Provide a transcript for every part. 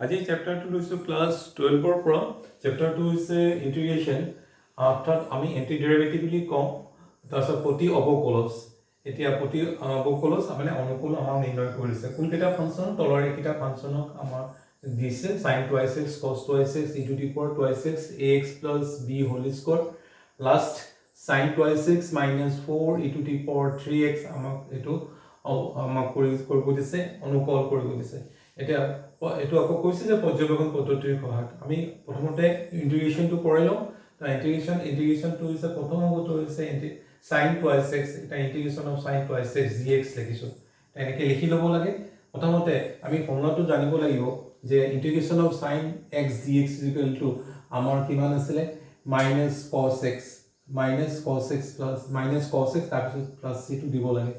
আজি চেপ্টাৰটো লৈছোঁ ক্লাছ 12ৰ পৰা। চেপ্টাৰটো হৈছে ইণ্টিগ্ৰেশ্যন, অৰ্থাৎ আমি এণ্টিডেৰিভেটিভ বুলি কওঁ। তাৰপিছত প্ৰতি অৱকলজ, এতিয়া প্ৰতি অৱকলজ মানে অনুকূল আমাক নিৰ্ণয় কৰিছে। কোনকেইটা ফাংচন? তলৰ এইকেইটা ফাংচনক আমাক দিছে, sin 2x cos 2x e to the power 2x ax plus b whole square last sin 2x minus 4 e to the power 3x আমাক এইটো কৰিব দিছে, অনুকল কৰিব দিছে। এতিয়া এইটো আকৌ কৈছে যে পৰ্যবেক্ষণ পদ্ধতিৰ সহায়ত আমি প্ৰথমতে ইন্টিগ্ৰেশনটো কৰি লওঁ। তাৰ ইন্টিগ্ৰেশনটো হৈছে প্ৰথম অংশটো হৈছে sin 2x, এটা ইন্টিগ্ৰেশন অফ sin 2x dx লিখিছো। এনেকৈ লিখি ল'ব লাগে। প্ৰথমতে আমি ফৰ্মুলাটো জানিব লাগিব যে integration of sin x dx equal to আমাৰ কিমান আছিলে minus cos x তাৰপিছত প্লাস c টো দিব লাগে।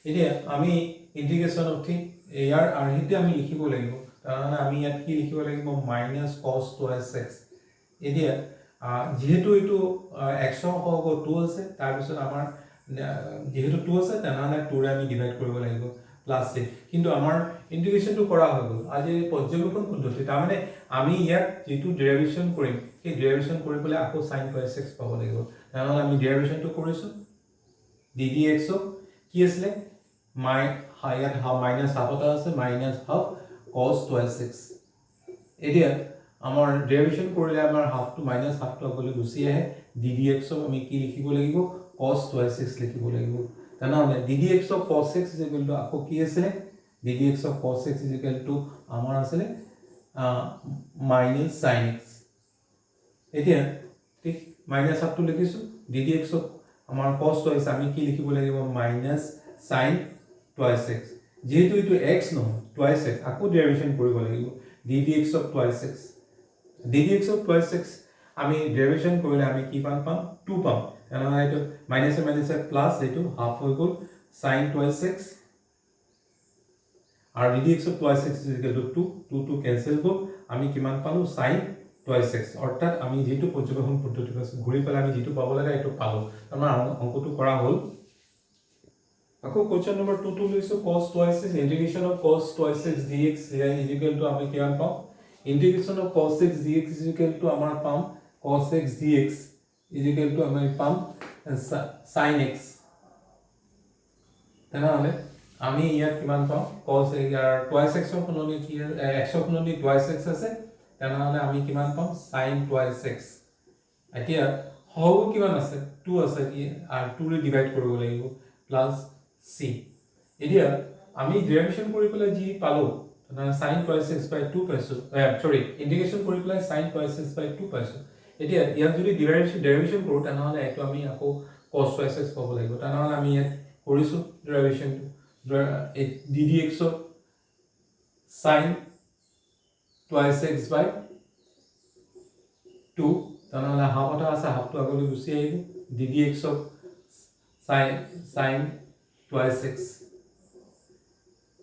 এতিয়া আমি ইন্টিগ্ৰেশন অফ ঠিক ইয়াৰ আৰ্হিতে আমি লিখিব লাগিব। তাৰমানে আমি ইয়াত কি লিখিব লাগিব minus cos 2x। এতিয়া যেহেতু এইটো x সহগ 2 আছে, তাৰপিছত আমাৰ যেহেতু 2 আছে তেনেহলে 2 ৰে আমি ডিভাইড কৰিব লাগিব প্লাস c। কিন্তু আমাৰ ইন্টিগ্ৰেশনটো কৰা হৈ গ'ল। আজি পৰ্যবেক্ষণ পদ্ধতি, তাৰমানে আমি ইয়াত যেটো ডেৰিভেশন কৰিম সেই ডেৰিভেশন কৰি পেলাই আকৌ sin 2x পাব লাগিব। তেনেহলে আমি ডেৰিভেশনটো কৰিছো ddx কি আছিলে ইয়াত মাইনাস হাফ এটা আছে, মাইনাস হাফ cos 2x। এতিয়া আমাৰ ডেৰিভেশন কৰিলে আমাৰ হাফটো মাইনাস হাফটো আগলৈ গুচি আহে। ddx আমি কি লিখিব লাগিব cos 2x লিখিব লাগিব। তেনেহলে ddx cos x আকৌ কি আছিলে ddx cos x আমাৰ আছিলে minus sin x। এতিয়া ঠিক মাইনাস হাফটো লিখিছো, ddx আমাৰ cos 2x আমি কি লিখিব লাগিব minus sin 2x। যেহেতু এইটো x নহয় 2x আকৌ ডেৰিভেশন কৰিব লাগিব ddx of 2x। ddx of 2x আমি ডেৰিভেশন কৰিলে আমি কি পাম 2 পাম। তেনেহলে এইটো মাইনাস মাইনাস প্লাস এইটো হাফ হৈ গ'ল sin 2x আৰু ddx of 2x 2 কেনসেল গ'ল। আমি কিমান পালো sin 2x, অৰ্থাৎ আমি যেটো পৰ্যবেক্ষণ পদ্ধতি আছে ঘূৰি পেলাই আমি যেটো পাব লাগে এইটো পালো। আমাৰ অংকটো কৰা হ'ল। আকৌ কোৱেশ্চন নম্বৰ 2 টো লৈছো cos 2x integration of cos 2x dx equal to আমি কিমান পাম integration of cos x dx equal to আমাৰ পাম cos x dx equal to আমি পাম sin x। তেনেহলে আমি ইয়াত কিমান পাম cos ইয়াৰ 2x ৰ সলনি কি x ৰ সলনি 2x আছে, তেনেহলে আমি কিমান পাম sin 2x। এতিয়া হও কিমান আছে 2 আছে কি আৰু 2 ৰে ডিভাইড কৰিব লাগিব প্লাস c। এতিয়া আমি ডেৰিভেশন কৰি পেলাই যি পালো sin 2x by 2 পাইছো, সৰি ইন্টিগ্ৰেশন কৰি পেলাই sin 2x by 2 পাইছো। এতিয়া ইয়াত যদি ডেৰিভেশন কৰো তেনেহলে এইটো আমি আকৌ cos 2x পাব লাগিব। তেনেহলে আমি ইয়াত কৰিছো ডেৰিভেশনটো ddx sin 2x by 2, তেনেহলে হাফ এটা আছে হাফটো আগলৈ গুচি আহিব ddx sin 2x।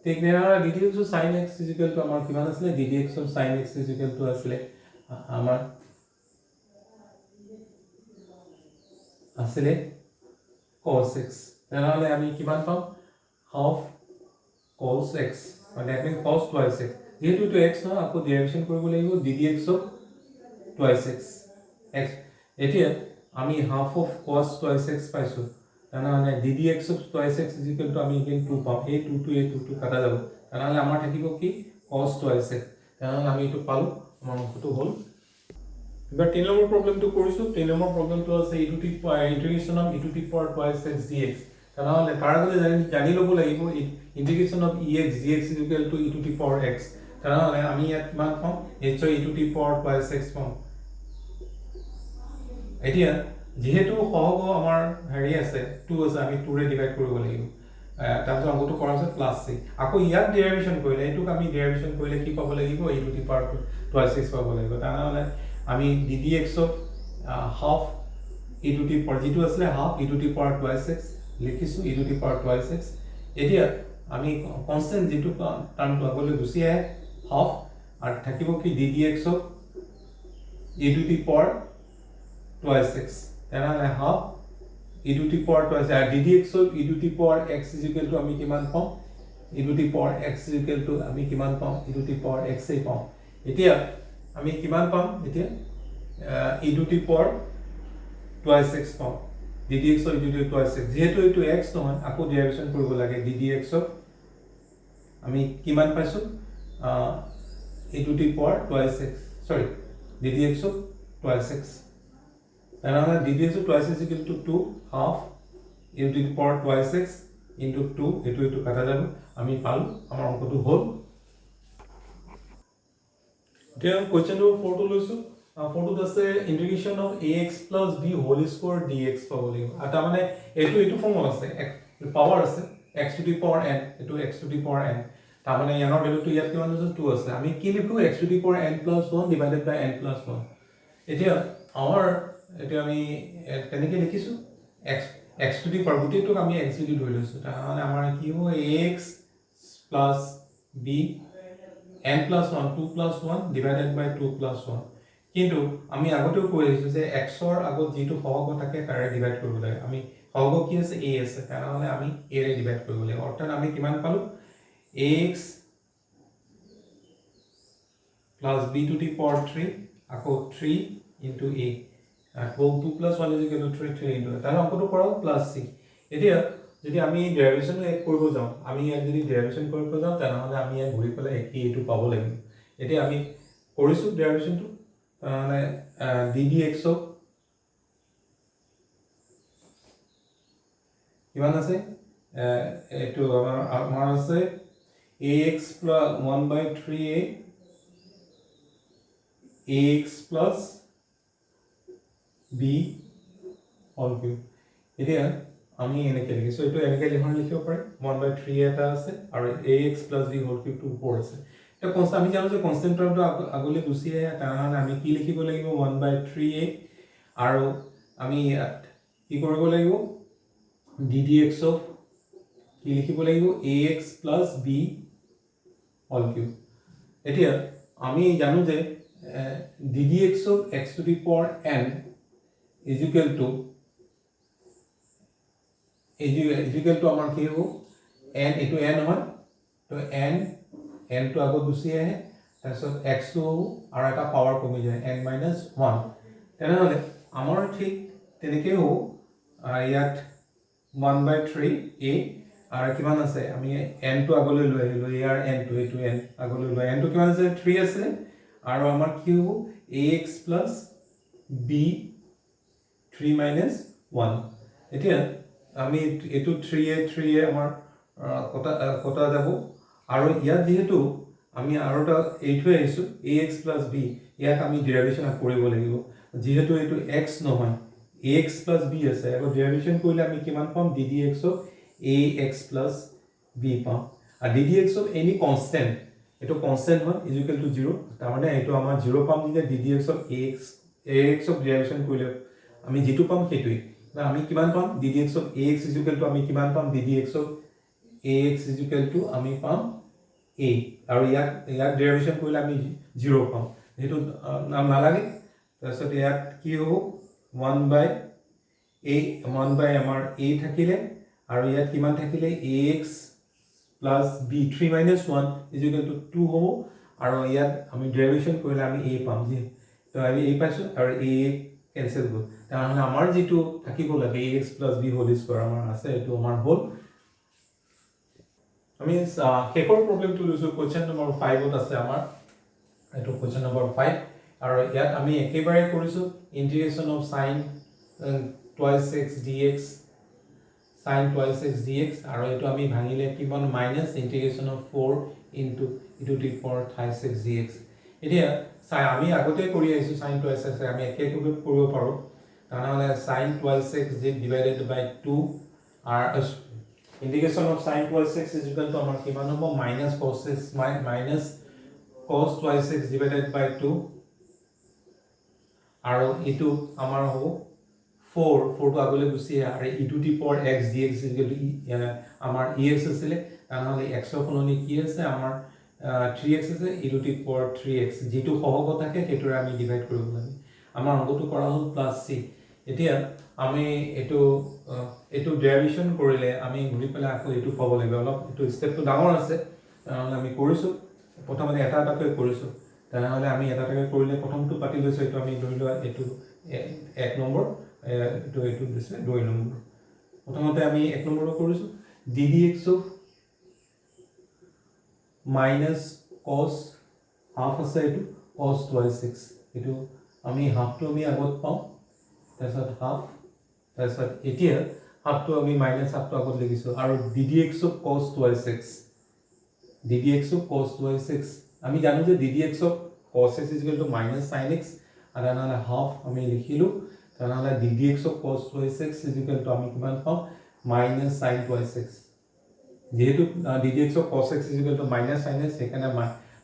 ঠিক তেনেহলে ddx sin x equal to আমাৰ কিমান আছিলে ddx sin x equal to আছিলে আমাৰ আছিলে cos x। তেনেহলে আমি কিমান পাম হাফ cos x মানে আমি cos 2x। যেহেতু এইটো x নহয় আকৌ ডেৰিভেশন কৰিব লাগিব ddx 2x। এতিয়া আমি হাফ অফ cos 2x পাইছো, তেনেহলে ddx 2x ইকুৱেল টু আমি এগেইন 2 পাম। এই 2 টো কাটা যাব, তেনেহলে আমাৰ থাকিব কি cos 2x। তেনেহলে আমি এইটো পালো, আমাৰ অংকটো হ'ল। এবাৰ 3 নম্বৰ প্ৰবলেমটো কৰিছো। 3 নম্বৰ প্ৰবলেমটো আছে ইন্টিগ্ৰেশন of e to the power 2x dx। তেনেহলে তাৰ আগতে জানি ল'ব লাগিব integration of ex dx equal to e to the power x। তেনেহলে আমি ইয়াত কিমান পাম h e to the power 2x পাম। এতিয়া যেহেতু সহগ আমাৰ হেৰি আছে 2 আছে, আমি 2 ৰে ডিভাইড কৰিব লাগিব। তাৰপিছত অংকটো কৰাৰ পিছত প্লাস c। আকৌ ইয়াত ডেৰিভেশন কৰিলে এইটোক আমি ডেৰিভেশন কৰিলে কি পাব লাগিব e to the power 2x পাব লাগিব। তেনেহলে আমি ddx half e to the power যেটো আছে half e to the power 2x লিখিছো e to the power 2x। এতিয়া আমি কনস্ট্যান্ট যেটো টার্মটো আগলৈ গুচি আহে হাফ আৰু থাকিব কি ddx e to the power 2x। তেনেহলে half e to the power 2x আৰু ddx e to the power x equal to আমি কিমান পাম e to the power x equal to আমি কিমান পাম e to the power x পাম। এতিয়া আমি কিমান পাম এতিয়া e two the power twice x পাম ddx ৰ e to the twice x যেহেতু এইটো x নহয় আকৌ ডেৰিভেশ্যন কৰিব লাগে ddx ক আমি কিমান পাইছো e two the power twice x সৰি ddx ক টুৱাইছ এক্স তেনেহ'লে ddx ক twice x equal to 2 half e two the power twice x into 2 এইটো কাটা যাব আমি পালো আমাৰ অংকটো হ'ল এতিয়া কোৱেশ্চন নম্বৰ 4 টো লৈছো 4 টোত আছে integration of ax + b whole square dx পাব লাগিব এটা মানে এইটো ফৰ্মুলা আছে পাৱাৰ আছে x to the power n এইটো x to the power n তাৰ মানে ইয়াৰ ভ্যালুটো ইয়াত কিমান আছে 2 আছে আমি কি লিখো x to the power n + 1 divided by n + 1 এতিয়া আমি তেনেকৈ লিখিছো x টু দি পাৱাৰ গোটেইটোক আমি x বুলি ধৰি লৈছো তাৰমানে আমাৰ কি হ'ব ax + b n plus 1 2 plus 1 divided by 2 plus 1 কিন্তু আমি আগতেও কৈ আহিছো যে x ৰ আগত যেটো সহগ থাকে তাৰে ডিভাইড কৰিব লাগে আমি সহগ কি আছে a আছে কাৰণ আমি a ৰে ডিভাইড কৰিব লাগে অৰ্থাৎ আমি কিমান পালো ax plus b to the power 3 আকৌ 3 into a 2 plus 1 is equal to 3 into তার অঙ্কটো কৰাও plus c এতিয়া যদি আমি ডেৰিভেশ্যন কৰিব যাওঁ আমি ইয়াত যদি ডেৰিভেশ্যন কৰিব যাওঁ তেনেহ'লে আমি ইয়াত ঘূৰি পেলাই এইটো পাব লাগিব এতিয়া আমি কৰিছো ডেৰিভেশ্যনটো মানে ddx ক কিমান আছে এইটো আমাৰ আছে ax + 1/3a ax plus b all cube এতিয়া আমি এনেকৈ লিখিছো এইটো এনেকৈ লিখিব পাৰে 1/3 এটা আছে আৰু ax plus b whole cube টো ওপৰ আছে এটা কনস্ট্যান্ট আমি জানো যে কনস্ট্যান্ট টাৰ্মটো আগলৈ গুছি আহে কাৰণ আমি কি লিখিব লাগিব 1/3a আৰু আমি কি কৰিব লাগিব ddx অফ কি লিখিব লাগিব ax plus b whole cube এতিয়া আমি জানো যে ddx of x to the power n is equal to আমাৰ কি হ'ব n এটো n হয় তো n তো আগত গুছি আহে তাৰপিছত x তো হ'ব আৰু এটা পাৱাৰ কমি যায় n - 1 তেনেহ'লে আমাৰ ঠিক তেনেকৈ হ'ব ইয়াত 1/3a আৰু কিমান আছে আমি n তো আগলৈ লৈ আহিলো ইয়াৰ n তো এইটো n আগলৈ লৈ n তো কিমান আছে 3 আছে আৰু আমাৰ কি হ'ব ax plus b 3 minus 1 এতিয়া আমি এটো 3a আমাৰ কটা যাব আৰু ইয়াত যেহেতু আমি আৰু এটা এইটো আহিছো ax plus b ইয়াক আমি ডেৰিভেশ্যন কৰিব লাগিব যেহেতু এইটো x নহয় ax plus b আছে আৰু ডেৰিভেশ্যন কৰিলে আমি কিমান পাম ddx of ax plus b পাম আৰু ddx of any constant এটো কনস্ট্যান্ট হয় is equal to 0 তাৰ মানে এটো আমাৰ 0 পাম যে ddx of ax of ডেৰিভেশ্যন কৰিলে আমি যেটো পাম সেইটোই না আমি কিমান পাম ddx of ax is equal to আমি কিমান পাম ddx of ax is equal to আমি পাম a আৰু ইয়াক ডেৰিভেশ্যন কৰিলে আমি 0 পাম যেটো নাম নালাগে তাৰপিছত ইয়াত কি হ'ব 1/a আমাৰ a থাকিলে আৰু ইয়াত কিমান থাকিলে ax plus b 3 minus 1 is equal to 2 হ'ব আৰু ইয়াত আমি ডেৰিভেশ্যন কৰিলে আমি a পাম যে তো আমি a পাইছো আৰু a কেনসেল হ'ল তাৰমানে আমাৰ যেটো থাকিব লাগে ax plus b whole square আমাৰ আছে এটো আমাৰ হ'ল আমি শেষৰ প্ৰবলেমটো লৈছো কোৱেশ্চন নম্বৰ 5 ত আছে আমাৰ এটো কোৱেশ্চন নম্বৰ 5 আৰু ইয়াত আমি একেবাৰে কৰিছো ইন্টিগ্ৰেশ্যন of sin twice x dx sin twice x dx আৰু এটো আমি ভাঙিলে কিমান minus ইন্টিগ্ৰেশ্যন of 4 into e to the power twice x dx এতিয়া চাই আমি আগতে কৰি আইছো sin twice x আমি একেভাবে কৰিব পাৰো তাহলে sin twice x divided by 2 r integration of sin twice x is equal to আমাৰ কিমান হ'ব minus cos x minus cos twice x divided by 2 আৰু এটো আমাৰ হ'ব 4 to আগলৈ গুছি আৰু e to the power x dx is equal to আমাৰ ex আছিল তাহলে x ৰ সলনি কি আছে আমাৰ 3x আছে e to the power 3x যেটো সহগ থাকে হেতুৰে আমি ডিভাইড কৰিব লাগে আমাৰ অংকটো কৰা হ'ল +c এতিয়া আমি এটো ডেৰিভেশ্যন কৰিলে আমি ঘূৰি পেলাই আকৌ এটো পাব লাগিব অলপ এটো স্টেপটো ডাঙৰ আছে আমি কৰিছো প্ৰথমতে এটাকৈ কৰিছো তেনেহ'লে আমি এটা এটাকৈ কৰিলে প্ৰথমটো পাতি লৈছোঁ এইটো আমি ধৰি লোৱা এইটো 1 নম্বৰ এইটো দিছে 2 নম্বৰ প্ৰথমতে আমি 1 নম্বৰটো কৰিছোঁ ddx of minus cos half আছে এইটো cos 2x এইটো আমি হাফটো আমি আগত পাওঁ তাৰপিছত হাফ তাৰপিছত এতিয়া হাফটো আমি মাইনাছ হাফটো আগত লিখিছোঁ আৰু ddx of cos 2x ddx of cos 2x আমি জানো যে ddx of cos x is equal to minus sin x আৰু তেনেহ'লে হাফ আমি লিখিলোঁ তেনেহ'লে ddx of cos 2x is equal to আমি কিমান পাওঁ minus sin 2x যেহেতু ddx of cos x is equal to minus sin x সেইকাৰণে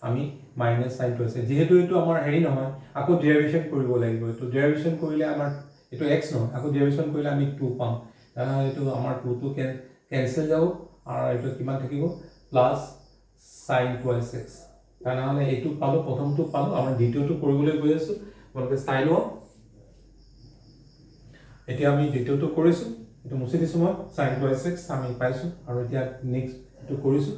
আমি minus sin 2x যেহেতু এইটো আমাৰ হেৰি নহয় আকৌ ডেৰিভেশ্যন কৰিব লাগিব এইটো ডেৰিভেশ্যন কৰিলে আমাৰ এইটো x নহয় আকৌ ডেৰিভেশ্যন কৰিলে আমি 2 পাম তেনেহ'লে এইটো আমাৰ 2টো কেনচেল যাব আৰু এইটো কিমান থাকিব প্লাছ sin 2x তেনেহ'লে এইটো পালোঁ প্ৰথমটো পালোঁ আমাৰ দ্বিতীয়টো কৰিবলৈ গৈ আছোঁ আপোনালোকে চাই লওক এতিয়া আমি দ্বিতীয়টো কৰিছোঁ এইটো মুছি দিছোঁ মই sin 2x আমি পাইছোঁ আৰু এতিয়া নেক্সট এইটো কৰিছোঁ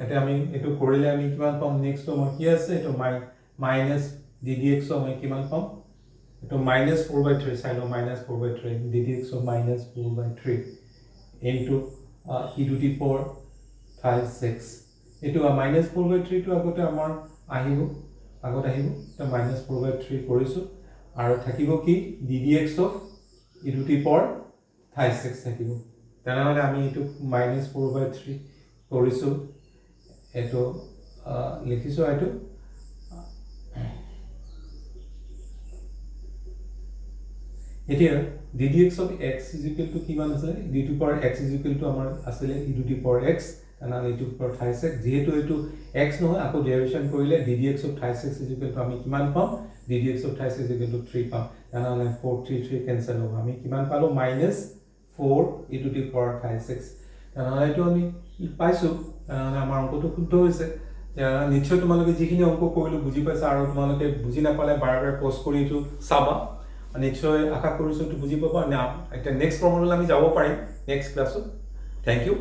এতিয়া আমি এইটো কৰিলে আমি কিমান পাম নেক্সটটো আমাৰ কি আছে এইটো মাইনাছ ddx আমি কিমান পাম এইটো -4/3 চাই লওঁ -4/3 ddx of -4/3 into e to the power 5/6 এইটো -4/3 টো আগতে আমাৰ আহিব আগত আহিব এটা -4/3 কৰিছোঁ আৰু থাকিব কি ddx of e to the power 5/6 থাকিব তেনেহ'লে আমি এইটো -4/3 কৰিছোঁ এইটো লিখিছোঁ এইটো এতিয়া ddx of x is equal to কিমান আছে d to power x is equal to আমাৰ আছিলে e to the power x তেনেহ'লে e to the power 5/6 যেহেতু এইটো x নহয় আকৌ ডেৰিভেশ্যন কৰিলে ddx of 5/6 is equal to আমি কিমান পাম ddx of 5/6 is equal to 3 পাম তেনেহ'লে 4 3 3 কেনচেল হ'ব আমি কিমান পালোঁ -4 e to the power 5/6 তেনেহ'লে এইটো আমি পাইছোঁ তেনেহ'লে আমাৰ অংকটো শুদ্ধ হৈছে নিশ্চয় তোমালোকে যিখিনি অংক কৰিলোঁ বুজি পাইছা আৰু তোমালোকে বুজি নাপালে বাৰে বাৰে পষ্ট কৰি এইটো চাবা নিশ্চয় আশা কৰিছোঁ এইটো বুজি পাবা এতিয়া নেক্সট প্ৰব্লেমলৈ আমি যাব পাৰিম নেক্সট ক্লাছত থেংক ইউ